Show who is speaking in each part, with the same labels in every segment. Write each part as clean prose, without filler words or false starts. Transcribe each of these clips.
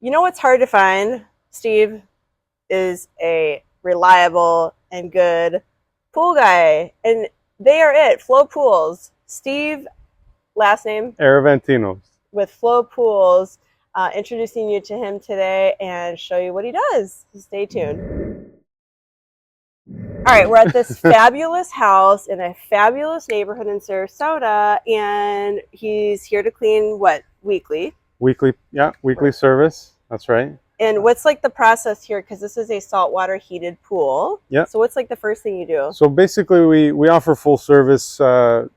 Speaker 1: You know what's hard to find, Steve, is a reliable and good pool guy. And they are it. Flow Pools. Steve, last name?
Speaker 2: Aravantinos.
Speaker 1: With Flow Pools. Introducing you to him today and show you what he does. So stay tuned. All right, we're at this fabulous house in a fabulous neighborhood in Sarasota, and he's here to clean what, weekly?
Speaker 2: Weekly, yeah, weekly service. That's right.
Speaker 1: And what's like the process here? Because this is a saltwater heated pool.
Speaker 2: Yeah.
Speaker 1: So what's like the first thing you do?
Speaker 2: So basically, we offer full service. For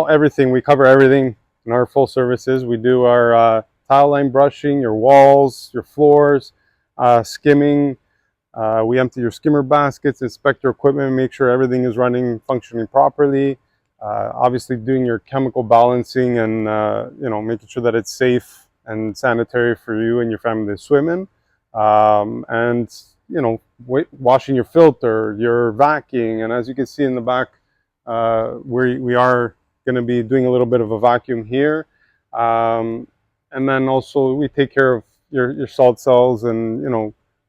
Speaker 2: everything. We cover everything in our full services. We do our tile line brushing, your walls, your floors, skimming. We empty your skimmer baskets, inspect your equipment, make sure everything is running, functioning properly. Obviously, doing your chemical balancing and making sure that it's safe and sanitary for you and your family to swim in. Washing your filter, your vacuuming, and as you can see in the back, we are going to be doing a little bit of a vacuum here, and then also we take care of your salt cells and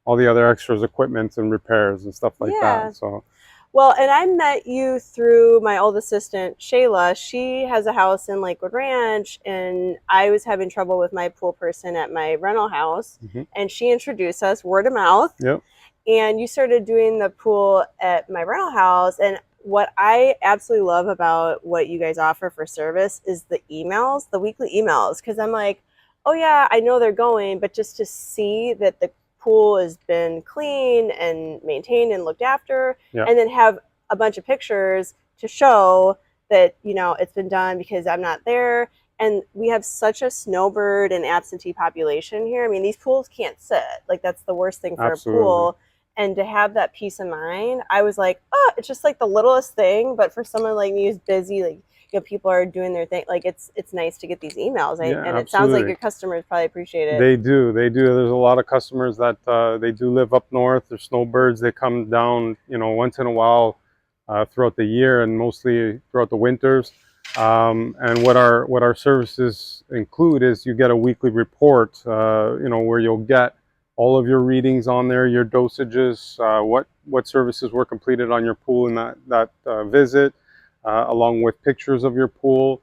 Speaker 2: all the other extras, equipment and repairs and stuff like that. So,
Speaker 1: well, and I met you through my old assistant, Shayla. She has a house in Lakewood Ranch, and I was having trouble with my pool person at my rental house, and she introduced us word of mouth.
Speaker 2: Yep.
Speaker 1: And you started doing the pool at my rental house, and what I absolutely love about what you guys offer for service is the emails, the weekly emails, because I'm like, oh yeah, I know they're going, but just to see that the pool has been clean and maintained and looked after, and then have a bunch of pictures to show that it's been done because I'm not there. And we have such a snowbird and absentee population here. I mean, these pools can't sit. Like, that's the worst thing for a pool. And to have that peace of mind, I was like, oh, it's just like the littlest thing. But for someone like me who's busy, like, people are doing their thing. Like, it's nice to get these emails. And it sounds like your customers probably appreciate it.
Speaker 2: They do. There's a lot of customers that they do live up north. They're snowbirds. They come down, once in a while throughout the year, and mostly throughout the winters. And what our services include is you get a weekly report, where you'll get all of your readings on there, your dosages, what services were completed on your pool in that visit, along with pictures of your pool,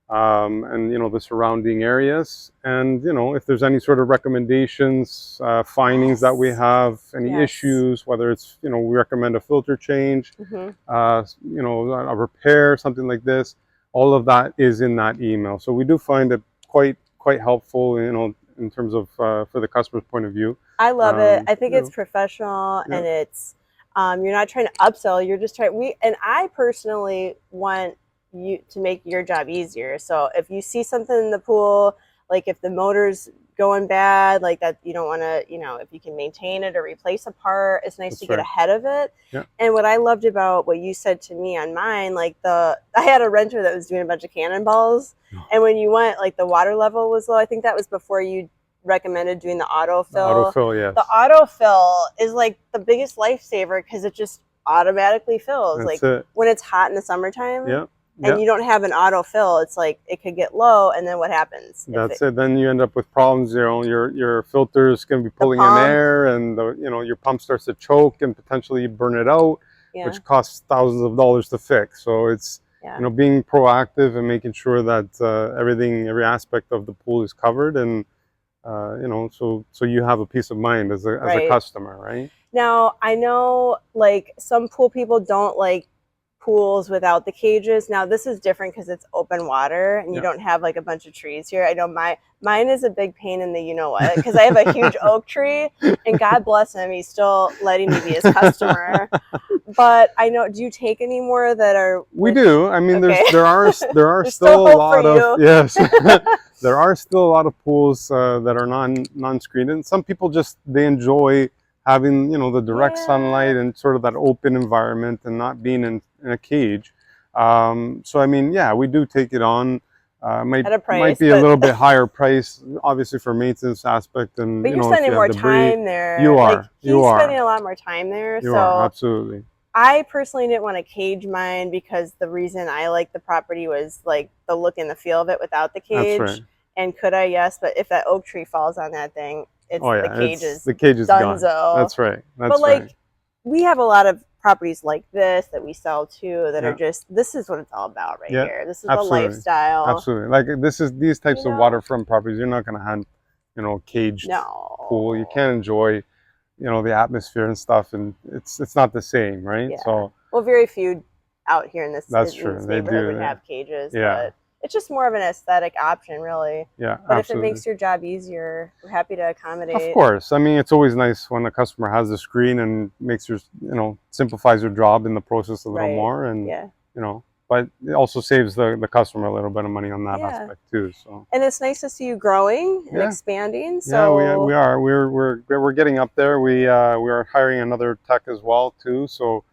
Speaker 2: and the surrounding areas. And if there's any sort of recommendations, findings that we have, any issues, whether it's we recommend a filter change, a repair, something like this, all of that is in that email. So we do find it quite helpful, in terms of for the customer's point of view.
Speaker 1: I love it. I think it's professional, and it's you're not trying to upsell. You're just trying. And I personally want you to make your job easier. So if you see something in the pool, like if the motor's going bad, like that, you don't want to, if you can maintain it or replace a part, it's nice to get ahead of it. And what I loved about what you said to me on mine, like I had a renter that was doing a bunch of cannonballs, and when you went, like the water level was low. I think that was before you recommended doing the autofill.
Speaker 2: Yes.
Speaker 1: The autofill is like the biggest lifesaver because it just automatically fills.
Speaker 2: That's
Speaker 1: like when it's hot in the summertime.
Speaker 2: Yeah.
Speaker 1: And you don't have an autofill, it's like it could get low, and then what happens?
Speaker 2: That's it. Then you end up with problems. Your filter is going to be pulling in air, and your pump starts to choke and potentially burn it out, which costs thousands of dollars to fix. So it's being proactive and making sure that every aspect of the pool is covered, and so you have a peace of mind as a customer, right?
Speaker 1: Now I know like some pool people don't like pools without the cages. Now this is different because it's open water and you don't have like a bunch of trees here. I know mine is a big pain in the because I have a huge oak tree, and God bless him, he's still letting me be his customer. But I know, do you take any more that are
Speaker 2: we do. I mean, there are still a lot of there are still a lot of pools that are non-screened, and some people they enjoy having the direct sunlight and sort of that open environment and not being in a cage. So I mean, we do take it on. Might be a little bit higher price, obviously, for maintenance aspect, and
Speaker 1: but you're spending more time there.
Speaker 2: You are.
Speaker 1: Like, he's spending a lot more time there.
Speaker 2: You are, absolutely.
Speaker 1: I personally didn't want to cage mine because the reason I liked the property was like the look and the feel of it without the cage.
Speaker 2: That's right.
Speaker 1: And could I? Yes, but if that oak tree falls on that thing, it's
Speaker 2: Oh
Speaker 1: the
Speaker 2: yeah,
Speaker 1: cage
Speaker 2: it's
Speaker 1: is
Speaker 2: the cage is gone.
Speaker 1: donezo.
Speaker 2: That's right.
Speaker 1: But
Speaker 2: That's right.
Speaker 1: like, we have a lot of properties like this that we sell too that are
Speaker 2: Yeah.
Speaker 1: just, this is what it's all about right
Speaker 2: Yeah.
Speaker 1: here. This is the
Speaker 2: Absolutely.
Speaker 1: lifestyle.
Speaker 2: Absolutely. Like these
Speaker 1: You
Speaker 2: types of
Speaker 1: know?
Speaker 2: waterfront properties, you're not gonna have, caged pool. You
Speaker 1: No.
Speaker 2: can't enjoy, the atmosphere and stuff, and it's not the same, right?
Speaker 1: Yeah.
Speaker 2: So
Speaker 1: Well, very few out here in
Speaker 2: that's
Speaker 1: this
Speaker 2: true. They
Speaker 1: neighborhood would
Speaker 2: do.
Speaker 1: have cages,
Speaker 2: Yeah.
Speaker 1: but it's just more of an aesthetic option, really.
Speaker 2: Yeah.
Speaker 1: But if it
Speaker 2: Absolutely.
Speaker 1: makes your job easier, we're happy to
Speaker 2: Of
Speaker 1: accommodate.
Speaker 2: course. I mean, it's always nice when a customer has a screen and makes your, simplifies your job in the process a little
Speaker 1: Right.
Speaker 2: more, and
Speaker 1: Yeah.
Speaker 2: but it also saves the customer a little bit of money on that
Speaker 1: Yeah.
Speaker 2: aspect too. So
Speaker 1: And it's nice to see you growing and
Speaker 2: yeah.
Speaker 1: expanding.
Speaker 2: Yeah, we
Speaker 1: So,
Speaker 2: are. We're getting up there. We are hiring another tech as well too. So,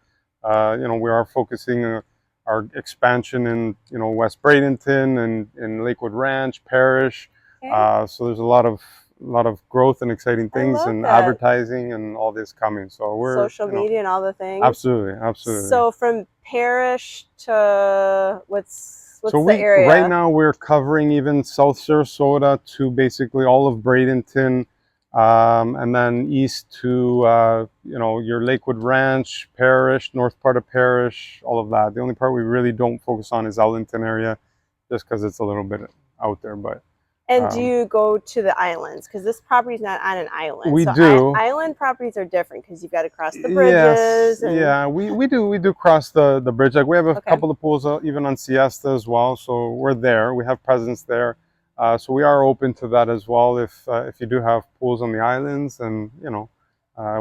Speaker 2: we are focusing our expansion in West Bradenton and in Lakewood Ranch Parish.
Speaker 1: okay.
Speaker 2: So there's a lot of growth and exciting
Speaker 1: I
Speaker 2: things
Speaker 1: love
Speaker 2: and
Speaker 1: that.
Speaker 2: advertising and all this coming. So we're
Speaker 1: Social media and all the things.
Speaker 2: absolutely, absolutely.
Speaker 1: So from parish to
Speaker 2: So
Speaker 1: what's the
Speaker 2: we right
Speaker 1: area?
Speaker 2: now we're covering even South Sarasota to basically all of Bradenton, and then east to your Lakewood Ranch Parish, north part of Parish, all of that. The only part we really don't focus on is Arlington area, just because it's a little bit out there. But
Speaker 1: And do
Speaker 2: um,
Speaker 1: you go to the islands? Because this property is not on an island.
Speaker 2: we
Speaker 1: So
Speaker 2: do.
Speaker 1: island properties are different because you've got to cross the
Speaker 2: Yes,
Speaker 1: bridges and
Speaker 2: yeah, we do cross the bridge. Like we have a
Speaker 1: okay.
Speaker 2: couple of pools even on Siesta as well, so we're there. We have presence there, so we are open to that as well. If you do have pools on the islands, and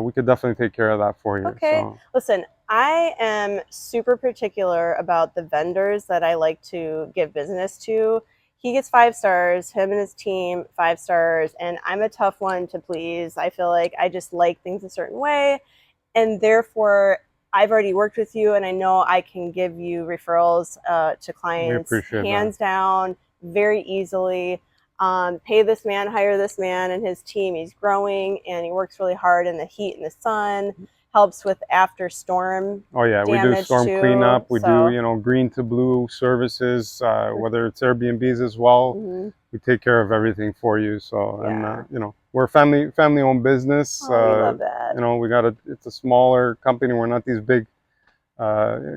Speaker 2: we could definitely take care of that for you.
Speaker 1: Okay.
Speaker 2: So
Speaker 1: Listen, I am super particular about the vendors that I like to give business to. He gets 5 stars, him and his team, 5 stars, and I'm a tough one to please. I feel like I just like things a certain way, and therefore I've already worked with you, and I know I can give you referrals to
Speaker 2: we
Speaker 1: clients
Speaker 2: appreciate that.
Speaker 1: hands down, very easily. Pay this man, hire this man and his team. He's growing and he works really hard in the heat and the sun. Helps with after storm
Speaker 2: Oh yeah, we do
Speaker 1: damage
Speaker 2: storm
Speaker 1: too.
Speaker 2: cleanup. We do
Speaker 1: So,
Speaker 2: green to blue services, whether it's Airbnbs as well.
Speaker 1: mhm,
Speaker 2: We take care of everything for you. So, and
Speaker 1: yeah.
Speaker 2: we're a family owned business.
Speaker 1: Oh, we love that.
Speaker 2: We got it's a smaller company. We're not these big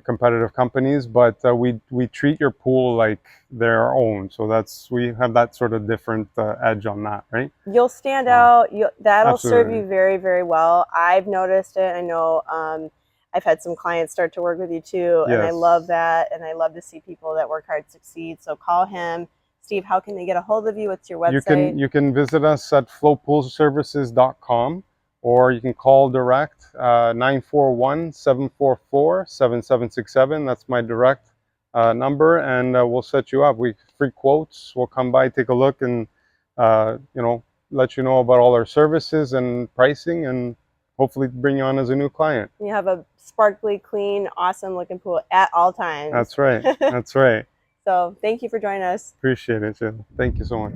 Speaker 2: competitive companies, but we treat your pool like they're our own. So we have that sort of different edge on that, right?
Speaker 1: You'll stand
Speaker 2: So
Speaker 1: out. That'll serve
Speaker 2: absolutely.
Speaker 1: you very, very well. I've noticed it. I know I've had some clients start to work with you too, and I love
Speaker 2: Yes.
Speaker 1: that. And I love to see people that work hard succeed. So call him. Steve, how can they get a hold of you? What's your
Speaker 2: You
Speaker 1: website?
Speaker 2: can you can visit us at flowpoolservices.com, or you can call direct 941-744-7767. That's my direct number, and we'll set you up. We free quotes. We'll come by, take a look, and let you know about all our services and pricing, and hopefully bring you on as a new client.
Speaker 1: You have a sparkly, clean, awesome looking pool at all times.
Speaker 2: That's right. That's right.
Speaker 1: So thank you for joining us.
Speaker 2: Appreciate it, Jill. Thank you so much.